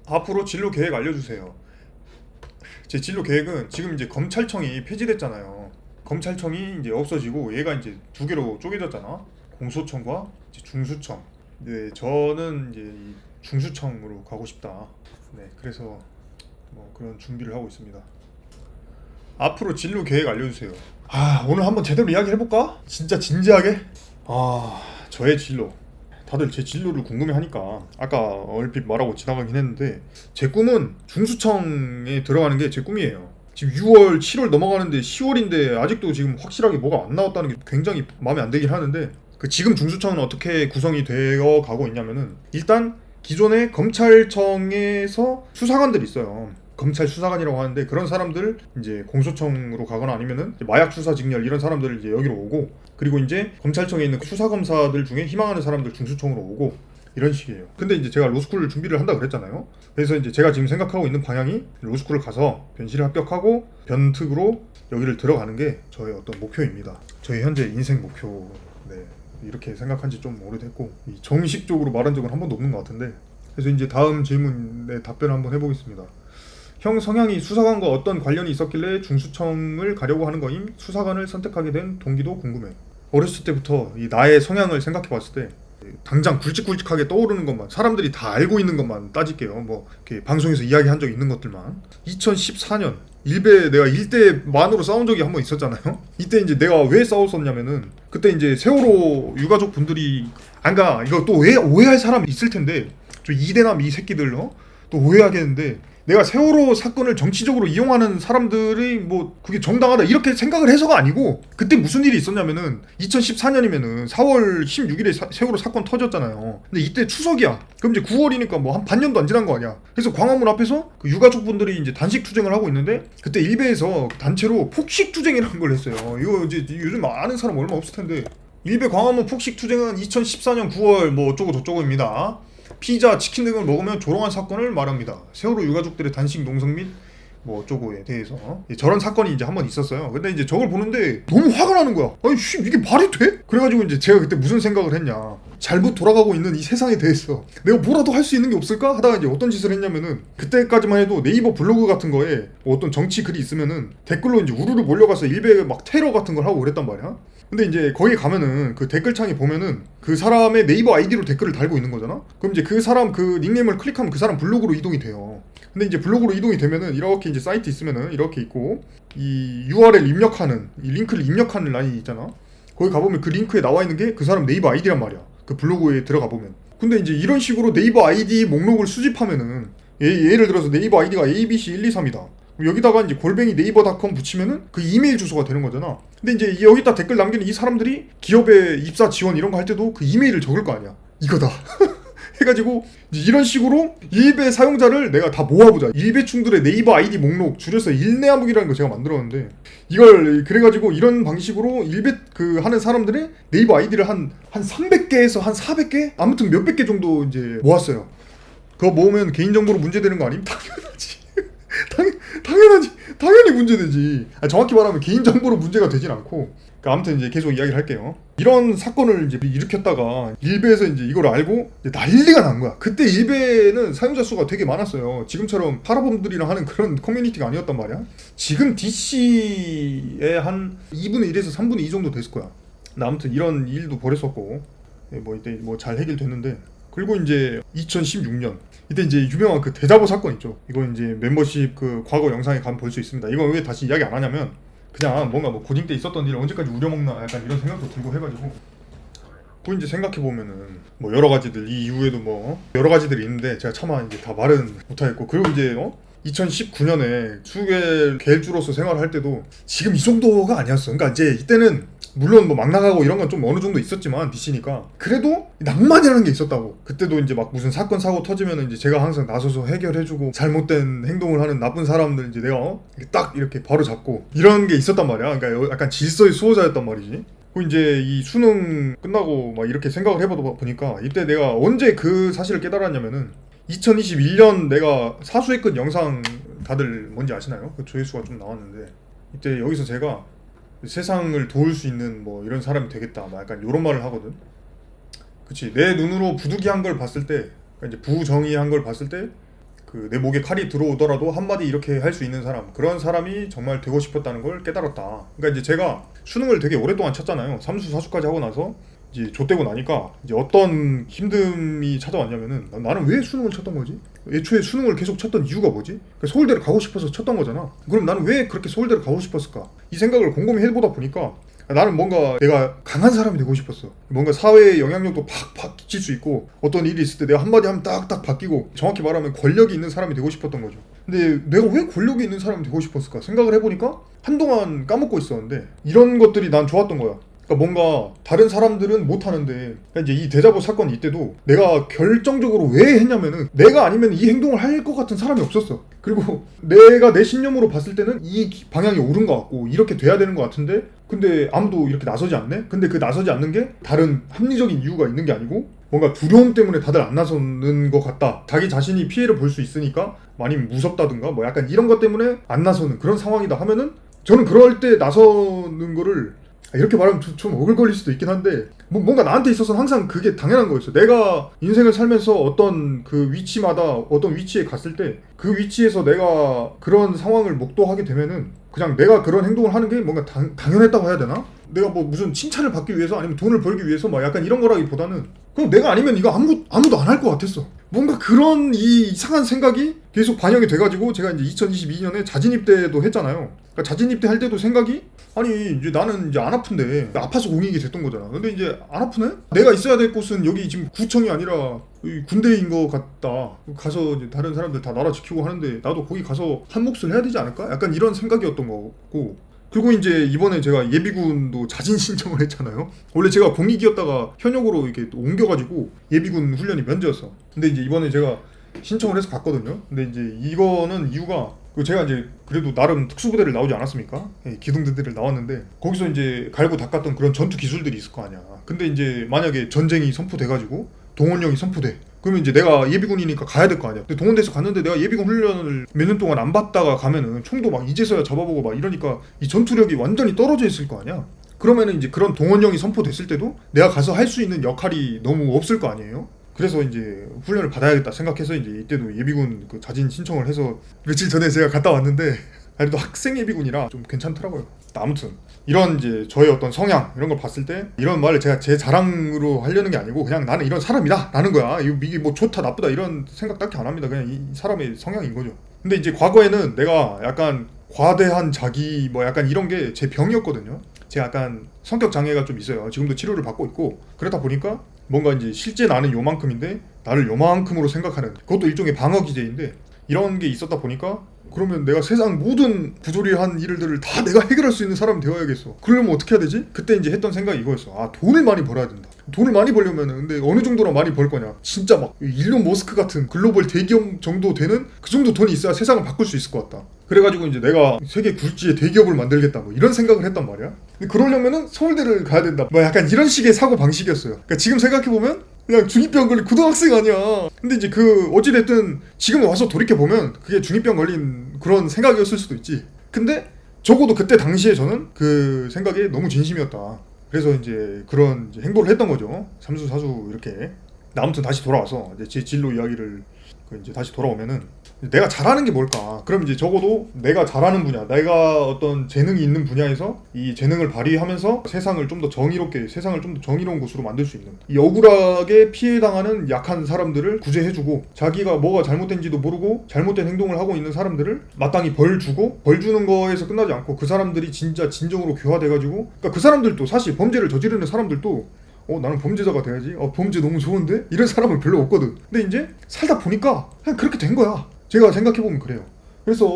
앞으로 진로 계획 알려주세요. 제 진로 계획은 지금 이제 검찰청이 폐지됐잖아요. 검찰청이 이제 없어지고 얘가 이제 두 개로 쪼개졌잖아. 공소청과 이제 중수청. 네, 저는 이제 이 중수청으로 가고 싶다. 네, 그래서 뭐 그런 준비를 하고 있습니다. 앞으로 진로 계획 알려주세요. 오늘 한번 제대로 이야기 해볼까? 진짜 진지하게? 저의 진로. 다들 제 진로를 궁금해하니까 아까 얼핏 말하고 지나가긴 했는데 제 꿈은 중수청에 들어가는 게 제 꿈이에요. 지금 6월, 7월 넘어가는데 10월인데 아직도 지금 확실하게 뭐가 안 나왔다는 게 굉장히 마음에 안 들긴 하는데 그 지금 중수청은 어떻게 구성이 되어 가고 있냐면은 일단 기존의 검찰청에서 수사관들이 있어요. 검찰 수사관이라고 하는데 그런 사람들 이제 공소청으로 가거나 아니면은 마약 수사 직렬 이런 사람들 이제 여기로 오고 그리고 이제 검찰청에 있는 수사 검사들 중에 희망하는 사람들 중수청으로 오고 이런 식이에요. 근데 이제 제가 로스쿨 준비를 한다 그랬잖아요. 그래서 이제 제가 지금 생각하고 있는 방향이 로스쿨을 가서 변실을 합격하고 변특으로 여기를 들어가는 게 저의 어떤 목표입니다. 저의 현재 인생 목표. 네. 이렇게 생각한 지 좀 오래됐고 정식적으로 말한 적은 한 번도 없는 것 같은데 그래서 이제 다음 질문에 답변을 한번 해보겠습니다. 형 성향이 수사관과 어떤 관련이 있었길래 중수청을 가려고 하는 거임? 수사관을 선택하게 된 동기도 궁금해. 어렸을 때부터 이 나의 성향을 생각해 봤을 때 당장 굵직굵직하게 떠오르는 것만 사람들이 다 알고 있는 것만 따질게요. 뭐 이렇게 방송에서 이야기한 적 있는 것들만 2014년 일베 내가 일대만으로 싸운 적이 한 번 있었잖아요. 이때 이제 내가 왜 싸웠었냐면은 그때 이제 세월호 유가족 분들이 안가 이거 또 오해할 사람이 있을 텐데 저 이대남 이 새끼들 또 오해하겠는데 내가 세월호 사건을 정치적으로 이용하는 사람들이 뭐 그게 정당하다 이렇게 생각을 해서가 아니고 그때 무슨 일이 있었냐면은 2014년이면은 4월 16일에 세월호 사건 터졌잖아요. 근데 이때 추석이야. 그럼 이제 9월이니까 뭐 한 반년도 안 지난 거 아니야. 그래서 광화문 앞에서 그 유가족분들이 이제 단식 투쟁을 하고 있는데 그때 일베에서 단체로 폭식 투쟁이라는 걸 했어요. 이거 이제 요즘 아는 사람 얼마 없을 텐데 일베 광화문 폭식 투쟁은 2014년 9월 뭐 어쩌고 저쩌고입니다. 피자, 치킨 등을 먹으면 조롱한 사건을 말합니다. 세월호 유가족들의 단식 농성 및 뭐 어쩌고에 대해서 저런 사건이 이제 한 번 있었어요. 근데 이제 저걸 보는데 너무 화가 나는 거야. 아니 씨 이게 말이 돼? 그래가지고 이제 제가 그때 무슨 생각을 했냐. 잘못 돌아가고 있는 이 세상에 대해서 내가 뭐라도 할 수 있는 게 없을까? 하다가 이제 어떤 짓을 했냐면은 그때까지만 해도 네이버 블로그 같은 거에 뭐 어떤 정치 글이 있으면은 댓글로 이제 우르르 몰려가서 일베 막 테러 같은 걸 하고 그랬단 말이야. 근데 이제 거기 가면은 그 댓글창에 보면은 그 사람의 네이버 아이디로 댓글을 달고 있는 거잖아? 그럼 이제 그 사람 그 닉네임을 클릭하면 그 사람 블로그로 이동이 돼요. 근데 이제 블로그로 이동이 되면은 이렇게 이제 사이트 있으면은 이렇게 있고 이 URL 입력하는 이 링크를 입력하는 라인이 있잖아. 거기 가보면 그 링크에 나와 있는 게 그 사람 네이버 아이디란 말이야. 그 블로그에 들어가 보면. 근데 이제 이런 식으로 네이버 아이디 목록을 수집하면은 예를 들어서 네이버 아이디가 ABC123이다. 여기다가 이제 골뱅이 네이버닷컴 붙이면은 그 이메일 주소가 되는 거잖아. 근데 이제 여기다 댓글 남기는 이 사람들이 기업에 입사 지원 이런 거 할 때도 그 이메일을 적을 거 아니야. 이거다. 해가지고 이런 식으로 일베 사용자를 내가 다 모아보자. 일베충들의 네이버 아이디 목록 줄여서 일네아묵이라는 거 제가 만들었는데 이걸 그래가지고 이런 방식으로 일베 그 하는 사람들의 네이버 아이디를 한 300개에서 한 400개? 아무튼 몇백 개 정도 이제 모았어요. 그거 모으면 개인정보로 문제되는 거 아님? 당연하지. 당연히 문제되지. 정확히 말하면 개인정보로 문제가 되진 않고. 아무튼 이제 계속 이야기를 할게요. 이런 사건을 이제 일으켰다가 일베에서 이제 이걸 알고 이제 난리가 난 거야. 그때 일베는 사용자 수가 되게 많았어요. 지금처럼 파라범들이랑 하는 그런 커뮤니티가 아니었단 말이야. 지금 DC의 한 2분의 1에서 3분의 2 정도 됐을 거야. 아무튼 이런 일도 벌였었고 뭐 이때 뭐 잘 해결됐는데 그리고 이제 2016년 이때 이제 유명한 그 대자보 사건 있죠. 이거 이제 멤버십 그 과거 영상에 가면 볼 수 있습니다. 이거 왜 다시 이야기 안 하냐면 그냥 뭔가 뭐 고딩 때 있었던 일을 언제까지 우려먹나 약간 이런 생각도 들고 해가지고 또 이제 생각해보면은 뭐 여러 가지들 이 이후에도 뭐 여러 가지들이 있는데 제가 차마 이제 다 말은 못하겠고 그리고 이제 2019년에 수계 계일주로서 생활을 할 때도 지금 이 정도가 아니었어. 그러니까 이제 이때는 물론 뭐 막 나가고 이런 건 좀 어느 정도 있었지만 DC니까 그래도 낭만이라는 게 있었다고. 그때도 이제 막 무슨 사건 사고 터지면 이제 제가 항상 나서서 해결해주고 잘못된 행동을 하는 나쁜 사람들 이제 내가 딱 이렇게 바로 잡고 이런 게 있었단 말이야. 그러니까 약간 질서의 수호자였단 말이지. 그리고 이제 이 수능 끝나고 막 이렇게 생각을 해보다 보니까 이때 내가 언제 그 사실을 깨달았냐면은 2021년 내가 사수의끝 영상 다들 뭔지 아시나요? 그 조회수가 좀 나왔는데 이때 여기서 제가 세상을 도울 수 있는 뭐 이런 사람이 되겠다 막 약간 이런 말을 하거든. 그치 내 눈으로 부득이한 걸 봤을 때 그러니까 이제 부정의한 걸 봤을 때 그 내 목에 칼이 들어오더라도 한마디 이렇게 할 수 있는 사람, 그런 사람이 정말 되고 싶었다는 걸 깨달았다. 그러니까 이제 제가 수능을 되게 오랫동안 쳤잖아요. 삼수 사수까지 하고 나서 이제 좆되고 나니까 이제 어떤 힘듦이 찾아왔냐면은, 나는 왜 수능을 쳤던 거지? 애초에 수능을 계속 쳤던 이유가 뭐지? 서울대를 가고 싶어서 쳤던 거잖아. 그럼 나는 왜 그렇게 서울대를 가고 싶었을까? 이 생각을 곰곰이 해보다 보니까 나는 뭔가 내가 강한 사람이 되고 싶었어. 뭔가 사회의 영향력도 팍팍 끼칠 수 있고, 어떤 일이 있을 때 내가 한마디 하면 딱딱 바뀌고, 정확히 말하면 권력이 있는 사람이 되고 싶었던 거죠. 근데 내가 왜 권력이 있는 사람이 되고 싶었을까 생각을 해보니까 한동안 까먹고 있었는데 이런 것들이 난 좋았던 거야. 그러니까 뭔가 다른 사람들은 못하는데, 그러니까 이제 이 대자보 사건 이때도 내가 결정적으로 왜 했냐면은 내가 아니면 이 행동을 할 것 같은 사람이 없었어. 그리고 내가 내 신념으로 봤을 때는 이 방향이 옳은 것 같고 이렇게 돼야 되는 것 같은데, 근데 아무도 이렇게 나서지 않네? 근데 그 나서지 않는 게 다른 합리적인 이유가 있는 게 아니고 뭔가 두려움 때문에 다들 안 나서는 것 같다. 자기 자신이 피해를 볼 수 있으니까, 아니면 무섭다든가 뭐 약간 이런 것 때문에 안 나서는 그런 상황이다 하면은, 저는 그럴 때 나서는 거를, 이렇게 말하면 좀 오글거릴 수도 있긴 한데, 뭔가 나한테 있어서는 항상 그게 당연한 거였어. 내가 인생을 살면서 어떤 그 위치마다 어떤 위치에 갔을 때 그 위치에서 내가 그런 상황을 목도하게 되면은 그냥 내가 그런 행동을 하는 게 뭔가 당연했다고 해야 되나? 내가 뭐 무슨 칭찬을 받기 위해서 아니면 돈을 벌기 위해서 막 약간 이런 거라기보다는 그럼 내가 아니면 이거 아무도 안 할 것 같았어. 뭔가 그런 이 이상한 생각이 계속 반영이 돼가지고 제가 이제 2022년에 자진입대도 했잖아요. 그러니까 자진입대 할 때도 생각이, 아니 이제 나는 이제 안 아픈데 아파서 공익이 됐던 거잖아. 근데 이제 안 아프네? 내가 있어야 될 곳은 여기 지금 구청이 아니라 군대인 것 같다. 가서 이제 다른 사람들 다 나라 지키고 하는데 나도 거기 가서 한 몫을 해야 되지 않을까? 약간 이런 생각이었던 거고. 그리고 이제 이번에 제가 예비군도 자진 신청을 했잖아요. 원래 제가 공익이었다가 현역으로 이렇게 옮겨가지고 예비군 훈련이 면제였어. 근데 이제 이번에 제가 신청을 해서 갔거든요. 근데 이제 이거는 이유가, 제가 이제 그래도 나름 특수부대를 나오지 않았습니까? 기동대대를 나왔는데 거기서 이제 갈고 닦았던 그런 전투 기술들이 있을 거 아니야. 근데 이제 만약에 전쟁이 선포돼가지고 동원령이 선포돼. 그러면 이제 내가 예비군이니까 가야 될 거 아니야. 근데 동원돼서 갔는데 내가 예비군 훈련을 몇 년 동안 안 받다가 가면은 총도 막 이제서야 잡아보고 막 이러니까 이 전투력이 완전히 떨어져 있을 거 아니야. 그러면은 이제 그런 동원령이 선포됐을 때도 내가 가서 할 수 있는 역할이 너무 없을 거 아니에요. 그래서 이제 훈련을 받아야겠다 생각해서 이제 이때도 예비군 그 자진 신청을 해서 며칠 전에 제가 갔다 왔는데, 그래도 학생 예비군이라 좀 괜찮더라고요. 아무튼 이런 이제 저의 어떤 성향 이런 걸 봤을 때, 이런 말을 제가 제 자랑으로 하려는 게 아니고 그냥 나는 이런 사람이다 라는 거야. 이게 뭐 좋다 나쁘다 이런 생각 딱히 안 합니다. 그냥 이 사람의 성향인 거죠. 근데 이제 과거에는 내가 약간 과대한 자기 뭐 약간 이런 게 제 병이었거든요. 제가 약간 성격 장애가 좀 있어요. 지금도 치료를 받고 있고, 그러다 보니까 뭔가 이제 실제 나는 요만큼인데 나를 요만큼으로 생각하는, 그것도 일종의 방어 기제인데, 이런 게 있었다 보니까 그러면 내가 세상 모든 부조리한 일들을 다 내가 해결할 수 있는 사람이 되어야겠어. 그러려면 어떻게 해야 되지? 그때 이제 했던 생각이 이거였어. 아, 돈을 많이 벌어야 된다. 돈을 많이 벌려면은 근데 어느 정도나 많이 벌 거냐? 진짜 막 일론 머스크 같은 글로벌 대기업 정도 되는 그 정도 돈이 있어야 세상을 바꿀 수 있을 것 같다. 그래가지고 이제 내가 세계 굴지의 대기업을 만들겠다 뭐 이런 생각을 했단 말이야. 근데 그러려면은 서울대를 가야 된다. 뭐 약간 이런 식의 사고 방식이었어요. 그러니까 지금 생각해보면 그냥 중2병 걸린 고등학생 아니야. 근데 이제 그 어찌됐든 지금 와서 돌이켜보면 그게 중2병 걸린 그런 생각이었을 수도 있지. 근데 적어도 그때 당시에 저는 그 생각이 너무 진심이었다. 그래서 이제 그런 이제 행보를 했던 거죠. 삼수 사수 이렇게. 아무튼 다시 돌아와서 이제 제 진로 이야기를 이제 다시 돌아오면은, 내가 잘하는 게 뭘까? 그럼 이제 적어도 내가 잘하는 분야, 내가 어떤 재능이 있는 분야에서 이 재능을 발휘하면서 세상을 좀 더 정의롭게, 세상을 좀 더 정의로운 곳으로 만들 수 있는, 이 억울하게 피해당하는 약한 사람들을 구제해주고, 자기가 뭐가 잘못된지도 모르고 잘못된 행동을 하고 있는 사람들을 마땅히 벌 주고, 벌 주는 거에서 끝나지 않고 그 사람들이 진짜 진정으로 교화돼가지고, 그러니까 그 사람들도 사실 범죄를 저지르는 사람들도 나는 범죄자가 돼야지. 범죄 너무 좋은데? 이런 사람은 별로 없거든. 근데 이제 살다 보니까 그냥 그렇게 된 거야. 제가 생각해보면 그래요. 그래서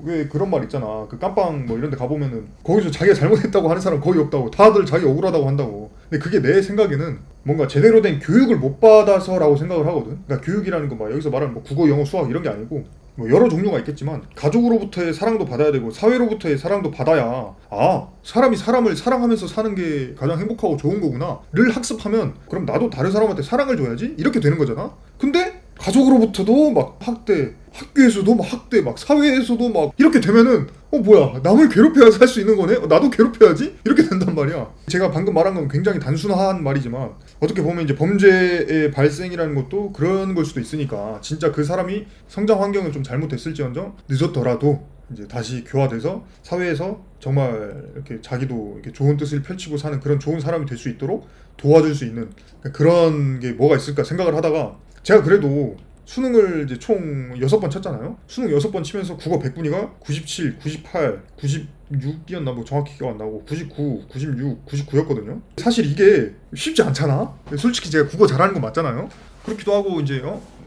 왜 그런 말 있잖아. 그 깜빵 뭐 이런 데 가보면은 거기서 자기가 잘못했다고 하는 사람 거의 없다고. 다들 자기 억울하다고 한다고. 근데 그게 내 생각에는 뭔가 제대로 된 교육을 못 받아서라고 생각을 하거든. 그러니까 교육이라는 건 막 여기서 말하는 뭐 국어, 영어, 수학 이런 게 아니고 뭐 여러 종류가 있겠지만 가족으로부터의 사랑도 받아야 되고 사회로부터의 사랑도 받아야, 아, 사람이 사람을 사랑하면서 사는 게 가장 행복하고 좋은 거구나 를 학습하면, 그럼 나도 다른 사람한테 사랑을 줘야지 이렇게 되는 거잖아. 근데 가족으로부터도 막 학대, 학교에서도 막 학대, 막 사회에서도 막 이렇게 되면은 뭐야, 남을 괴롭혀야 살 수 있는 거네? 나도 괴롭혀야지? 이렇게 된단 말이야. 제가 방금 말한 건 굉장히 단순한 말이지만 어떻게 보면 이제 범죄의 발생이라는 것도 그런 걸 수도 있으니까 진짜 그 사람이 성장 환경을 좀 잘못됐을지언정 늦었더라도 이제 다시 교화돼서 사회에서 정말 이렇게 자기도 이렇게 좋은 뜻을 펼치고 사는 그런 좋은 사람이 될 수 있도록 도와줄 수 있는 그런 게 뭐가 있을까 생각을 하다가 제가 그래도 수능을 이제 총 6번 쳤잖아요. 수능 6번 치면서 국어 100분위가 97, 98, 96이었나 뭐 정확히 기억 안 나고 99, 96, 99였거든요. 사실 이게 쉽지 않잖아. 솔직히 제가 국어 잘하는 거 맞잖아요. 그렇기도 하고 이제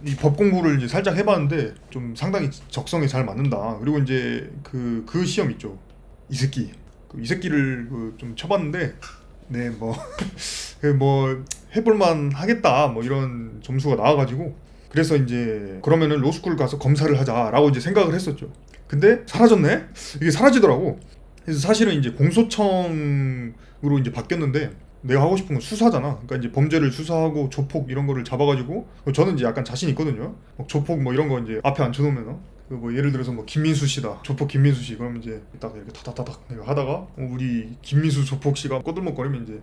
이 법 공부를 이제 살짝 해봤는데 좀 상당히 적성에 잘 맞는다. 그리고 이제 그 시험 있죠. 이새끼. 이 새끼를 좀 쳐봤는데 네 뭐 뭐 해볼만 하겠다 뭐 이런 점수가 나와가지고 그래서 이제 그러면은 로스쿨 가서 검사를 하자라고 이제 생각을 했었죠. 근데 사라졌네? 이게 사라지더라고. 그래서 사실은 이제 공소청으로 이제 바뀌었는데 내가 하고 싶은 건 수사잖아. 그러니까 이제 범죄를 수사하고 조폭 이런 거를 잡아가지고 저는 이제 약간 자신 있거든요. 막 조폭 뭐 이런 거 이제 앞에 앉혀놓으면 뭐 예를 들어서 뭐 김민수 씨다. 조폭 김민수 씨. 그러면 이제 딱 이렇게 타타타닥 내가 하다가 우리 김민수 조폭 씨가 꼬들먹거리면 이제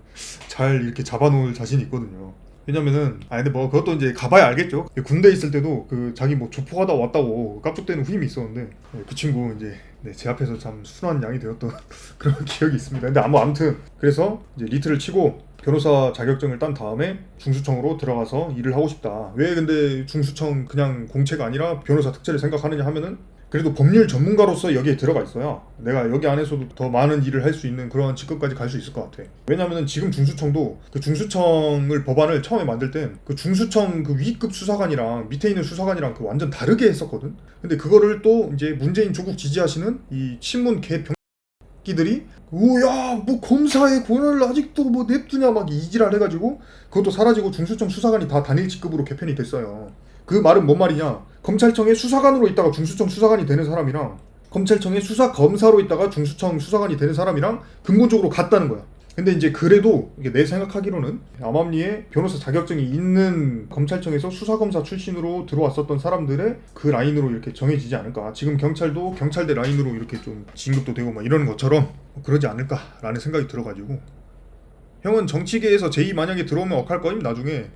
잘 이렇게 잡아놓을 자신이 있거든요. 왜냐면은 근데 뭐 그것도 이제 가봐야 알겠죠. 군대 있을 때도 자기 뭐 조폭하다 왔다고 깝죽대는 후임이 있었는데 그 친구 이제 제 앞에서 참 순한 양이 되었던 그런 기억이 있습니다. 근데 아무튼 그래서 이제 리트를 치고 변호사 자격증을 딴 다음에 중수청으로 들어가서 일을 하고 싶다. 왜 근데 중수청 그냥 공채가 아니라 변호사 특채를 생각하느냐 하면은 그래도 법률 전문가로서 여기에 들어가 있어야 내가 여기 안에서도 더 많은 일을 할 수 있는 그런 직급까지 갈 수 있을 것 같아. 왜냐면은 지금 중수청도 그 중수청을 법안을 처음에 만들 땐 그 중수청 그 위급 수사관이랑 밑에 있는 수사관이랑 그 완전 다르게 했었거든. 근데 그거를 또 이제 문재인 조국 지지하시는 이 친문 개병기들이 오야 뭐 검사의 권한을 아직도 뭐 냅두냐 막 이지랄 해가지고 그것도 사라지고 중수청 수사관이 다 단일 직급으로 개편이 됐어요. 그 말은 뭔 말이냐? 검찰청의 수사관으로 있다가 중수청 수사관이 되는 사람이랑 검찰청의 수사검사로 있다가 중수청 수사관이 되는 사람이랑 근본적으로 같다는 거야. 근데 이제 그래도 이게 내 생각하기로는 암암리에 변호사 자격증이 있는 검찰청에서 수사검사 출신으로 들어왔었던 사람들의 그 라인으로 이렇게 정해지지 않을까. 지금 경찰도 경찰대 라인으로 이렇게 좀 진급도 되고 막 이러는 것처럼 그러지 않을까라는 생각이 들어가지고 형은 정치계에서 제2 만약에 들어오면 어할 거임 나중에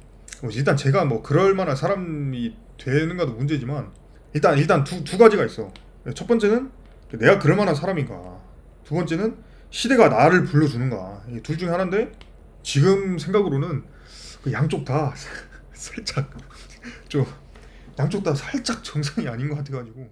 일단 제가 뭐 그럴 만한 사람이 되는가도 문제지만 일단 두 가지가 있어. 첫 번째는 내가 그럴 만한 사람인가. 두 번째는 시대가 나를 불러주는가. 둘 중에 하나인데 지금 생각으로는 그 양쪽 다 살짝 좀 양쪽 다 살짝 정상이 아닌 것 같아가지고